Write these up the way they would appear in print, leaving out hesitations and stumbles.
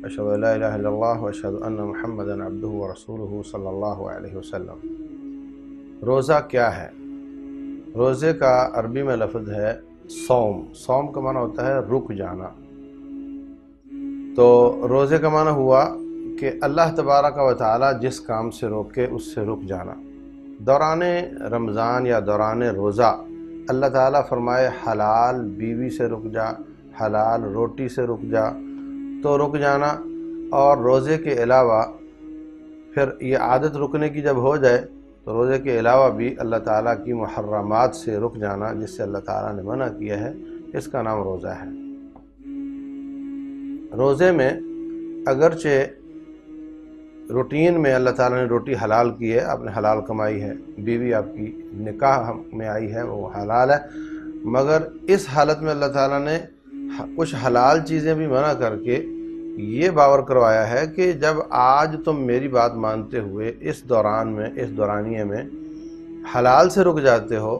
اشہد ان لا الہ الا اللہ و اشہد ان محمدا عبدہ و رسولہ صلی اللہ علیہ وسلم۔ روزہ کیا ہے؟ روزے کا عربی میں لفظ ہے صوم۔ صوم کا معنی ہوتا ہے رک جانا۔ تو روزے کا معنی ہوا کہ اللہ تبارک و تعالی جس کام سے روکے اس سے رک جانا۔ دوران رمضان یا دوران روزہ اللہ تعالیٰ فرمائے حلال بیوی سے رک جا، حلال روٹی سے رک جا، تو رک جانا۔ اور روزے کے علاوہ پھر یہ عادت رکنے کی جب ہو جائے تو روزے کے علاوہ بھی اللہ تعالیٰ کی محرمات سے رک جانا، جس سے اللہ تعالیٰ نے منع کیا ہے، اس کا نام روزہ ہے۔ روزے میں اگرچہ روٹین میں اللہ تعالیٰ نے روٹی حلال کی ہے، آپ نے حلال کمائی ہے، بیوی آپ کی نکاح میں آئی ہے، وہ حلال ہے، مگر اس حالت میں اللہ تعالیٰ نے کچھ حلال چیزیں بھی منع کر کے یہ باور کروایا ہے کہ جب آج تم میری بات مانتے ہوئے اس دورانیے میں حلال سے رک جاتے ہو،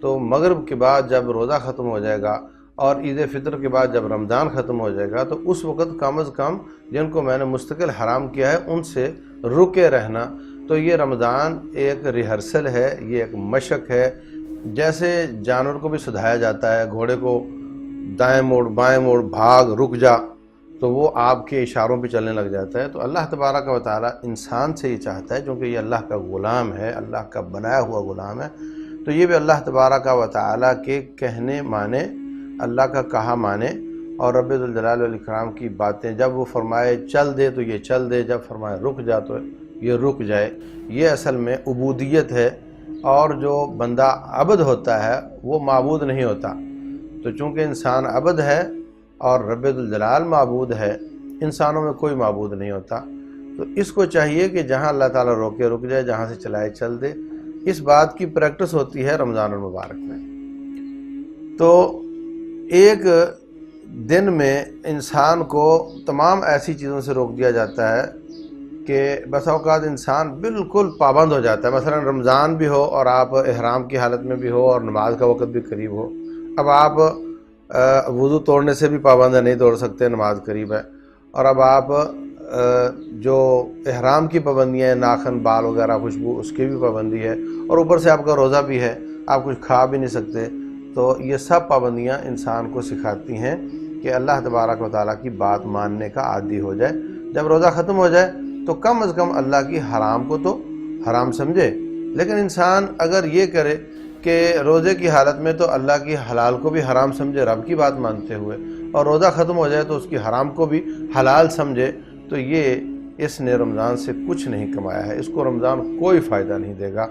تو مغرب کے بعد جب روزہ ختم ہو جائے گا اور عید فطر کے بعد جب رمضان ختم ہو جائے گا، تو اس وقت کم از کم جن کو میں نے مستقل حرام کیا ہے ان سے رکے رہنا۔ تو یہ رمضان ایک ریہرسل ہے، یہ ایک مشق ہے۔ جیسے جانور کو بھی سدھایا جاتا ہے، گھوڑے کو دائیں موڑ بائیں موڑ بھاگ رک جا، تو وہ آپ کے اشاروں پہ چلنے لگ جاتا ہے۔ تو اللہ تبارک و تعالیٰ انسان سے یہ چاہتا ہے، کیونکہ یہ اللہ کا غلام ہے، اللہ کا بنایا ہوا غلام ہے، تو یہ بھی اللہ تبارک و تعالیٰ کے کہنے مانے، اللہ کا کہا مانے، اور رب ذوالجلال والاکرام کی باتیں جب وہ فرمائے چل دے تو یہ چل دے، جب فرمائے رک جا تو یہ رک جائے۔ یہ اصل میں عبودیت ہے، اور جو بندہ عبد ہوتا ہے وہ معبود نہیں ہوتا۔ تو چونکہ انسان عبد ہے اور رب ذوالجلال معبود ہے، انسانوں میں کوئی معبود نہیں ہوتا، تو اس کو چاہیے کہ جہاں اللہ تعالیٰ روکے رک جائے، جہاں سے چلائے چل دے۔ اس بات کی پریکٹس ہوتی ہے رمضان المبارک میں۔ تو ایک دن میں انسان کو تمام ایسی چیزوں سے روک دیا جاتا ہے کہ بس اوقات انسان بالکل پابند ہو جاتا ہے۔ مثلا رمضان بھی ہو اور آپ احرام کی حالت میں بھی ہو اور نماز کا وقت بھی قریب ہو، اب آپ وضو توڑنے سے بھی پابند ہے، نہیں توڑ سکتے، نماز قریب ہے، اور اب آپ جو احرام کی پابندیاں ہیں، ناخن بال وغیرہ خوشبو، اس کی بھی پابندی ہے، اور اوپر سے آپ کا روزہ بھی ہے، آپ کچھ کھا بھی نہیں سکتے۔ تو یہ سب پابندیاں انسان کو سکھاتی ہیں کہ اللہ تبارک و تعالیٰ کی بات ماننے کا عادی ہو جائے۔ جب روزہ ختم ہو جائے تو کم از کم اللہ کی حرام کو تو حرام سمجھے۔ لیکن انسان اگر یہ کرے کہ روزے کی حالت میں تو اللہ کی حلال کو بھی حرام سمجھے رب کی بات مانتے ہوئے، اور روزہ ختم ہو جائے تو اس کی حرام کو بھی حلال سمجھے، تو یہ اس نے رمضان سے کچھ نہیں کمایا ہے، اس کو رمضان کوئی فائدہ نہیں دے گا،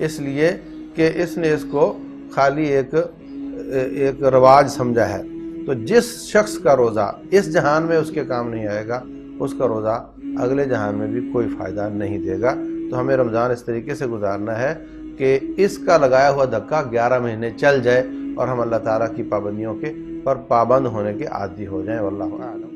اس لیے کہ اس نے اس کو خالی ایک رواج سمجھا ہے۔ تو جس شخص کا روزہ اس جہان میں اس کے کام نہیں آئے گا، اس کا روزہ اگلے جہان میں بھی کوئی فائدہ نہیں دے گا۔ تو ہمیں رمضان اس طریقے سے گزارنا ہے کہ اس کا لگایا ہوا دھکا 11 مہینے چل جائے اور ہم اللہ تعالیٰ کی پابندیوں کے پر پابند ہونے کے عادی ہو جائیں۔ واللہ اعلم۔